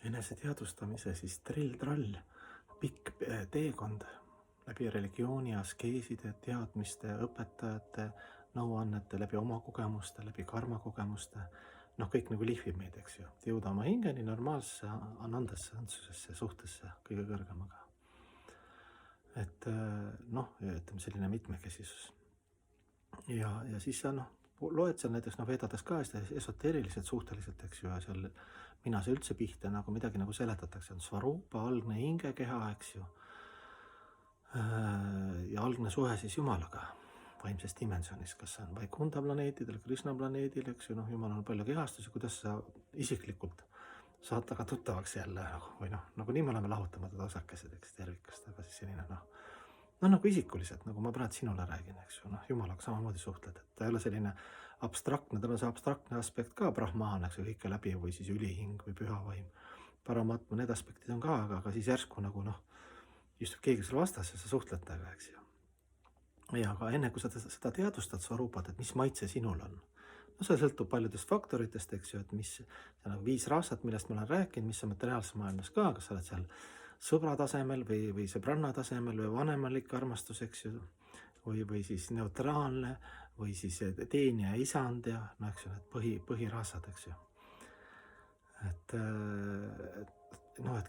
eneseteadvustamise siis trill-trall, pikk teekond läbi religiooni, askeeside, teadmiste, õpetajate, nõuannete, läbi oma kogemuste, läbi karma kogemuste. Noh, kõik nagu lihvib meid, eks ju. Jõuda oma hingeni normaalsesse, anandesse, andsusesse, suhtesse kõige kõrgemaga. Et noh, ütleme selline mitmekesisus. Ja siis sa loed seal näiteks vedades ka esoteeriliselt suhteliselt, eks ju, ja seal mina see üldse pihta nagu midagi nagu seletatakse, on Svarupa, algne hingekeha, eks ju, ja algne suhe siis Jumalaga vaimses dimensioonis, kas see on Vaikunda planeedidel, Krishna planeedil, eks ju, Jumal on palju kehastusi, kuidas sa isiklikult saad taga tuttavaks jälle, või nagu nii me oleme lahutamatud osakesed, eks tervikust, aga siis selline nagu isikuliselt, nagu ma praegu sinule räägin, eks ju, Jumalaga samamoodi suhtled, et ta ei ole selline abstraktne, tal on see abstraktne aspekt ka, Brahman, eks ju, kõike läbi või siis ülihing või püha vaim, Paramatma, need aspektid on ka, aga siis järsku nagu istub keegi sul vastas ja sa suhtled taga, eks ju. Ja aga enne kui sa seda teadvustad Svarupat, et mis maitse sinul on, see sõltub paljudest faktoritest, eks ju, et mis see 5 raasat, millest ma olen rääkinud, mis on materiaalses maailmas ka, kas sa oled seal sõbra tasemel või sõbranna tasemel või vanemalik armastus, eks ju, või siis neutraalne või siis teenija isand ja eks ju, need põhiraasad, eks ju. Et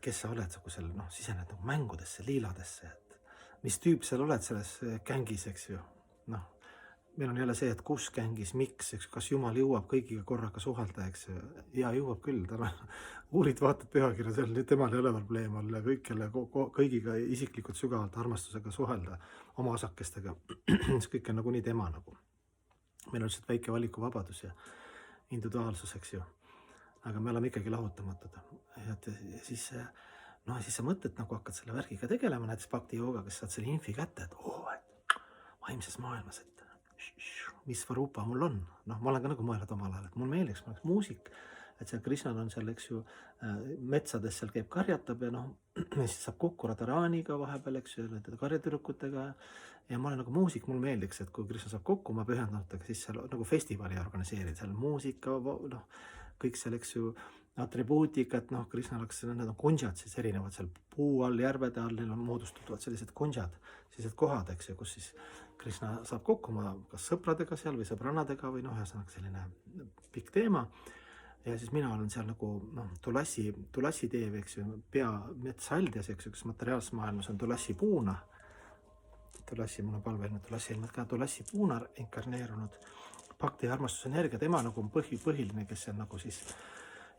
kes sa oled, kui seal sisened nagu mängudesse, liiladesse, et mis tüüp seal oled selles gängis, eks ju. Meil on jälle see, et kus gängis, miks, eks, kas Jumal jõuab kõigiga korraga suhelda, eks ju. Ja jõuab küll, uurid vaatad pühakirja, seal temal ei ole probleem olla kõigiga isiklikult sügavalt armastusega suhelda, oma osakestega. See kõik on nii tema nagu. Meil on lihtsalt väike valikuvabadus ja individuaalsus, eks ju. Aga me oleme ikkagi lahutamatud. Ja siis sa mõtled, hakkad selle värgiga tegelema, näiteks bhakti jooga, kes saad selle infi kätte, et vaimses maailmas, et mis Svarupa mul on. Ma olen ka mõelnud omal ajal, et mul meeldiks muusik, et seal Krishnal on seal, eks ju, metsades seal käib karjatab ja siis saab kokku Radharaniga vahepeal, eks ju, karjatüdrukutega ja ma olen muusik, mul meeldiks, et kui Krishna saab kokku, ma pühendunutega, siis seal festivali organiseerida, seal muusika, kõik seal, eks ju, atribuutikat, Krishnal oleks, need on kunjad siis erinevad seal puu all, järvede all, neil on moodustuvad sellised kunjad, sellised kohad, eks ju, kus siis Krishna saab kokku kas sõpradega seal või sõbrannadega või ühesõnaga selline pikk teema. Ja siis mina olen seal Tulassi teev, eks ju, metshaldjas, eks ju, kes materiaalses maailmas on Tulassi puuna. Mul on palve, Tulassi puuna inkarneerunud bhakti ja armastusenergia, tema on põhiline, kes on siis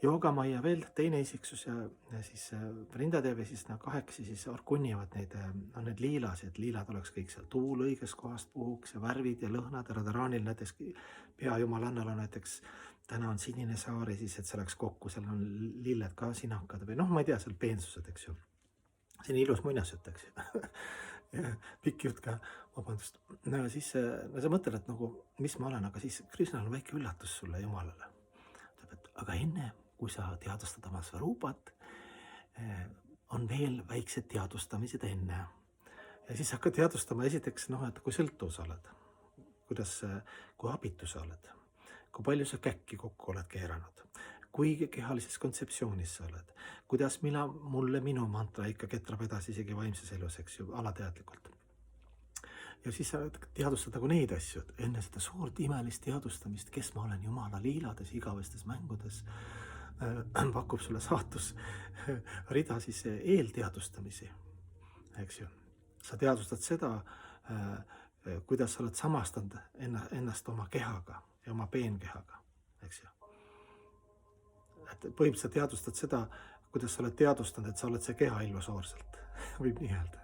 joogamaia veel teine isiksus ja siis Vrindadev ja siis kahekesi siis orkunnivad need liilasid, liilad oleks kõik seal, tuul õiges kohast puhuks ja värvid ja lõhnad ja Radharanil näiteks peajumaalannal on näiteks täna on sinine saar ja siis, et see läks kokku, seal on lilled ka sinakad või ma ei tea, seal peensused, eks ju. See on ilus muinasjutt, eks ju. Pikk jutt ka, vabandust. Siis sa mõtled, et mis ma olen, aga siis Krishnal on väike üllatus sulle Jumalale. Aga enne, kui sa teadvustad oma Svarupat, on veel väiksed teadvustamised enne. Ja siis hakkad teadvustama esiteks, et kui sõltuv sa oled, kui abitu sa oled, kui palju sa käkki kokku oled keeranud, kui kehalises kontseptsioonis sa oled, kuidas mulle minu mantra ikka ketrab edasi isegi vaimses elus, eks ju, alateadlikult. Ja siis sa teadvustad neid asju, enne seda suurt imelist teadvustamist, kes ma olen Jumala liilades, igavestes mängudes, pakub sulle saatus rida siis eelteadvustamisi, eks ju. Sa teadvustad seda, kuidas sa oled samastanud ennast oma kehaga ja oma peenkehaga, eks ju. Et põhimõtteliselt teadvustad seda, kuidas sa oled teadvustanud, et sa oled see keha illusoorselt, võib nii öelda.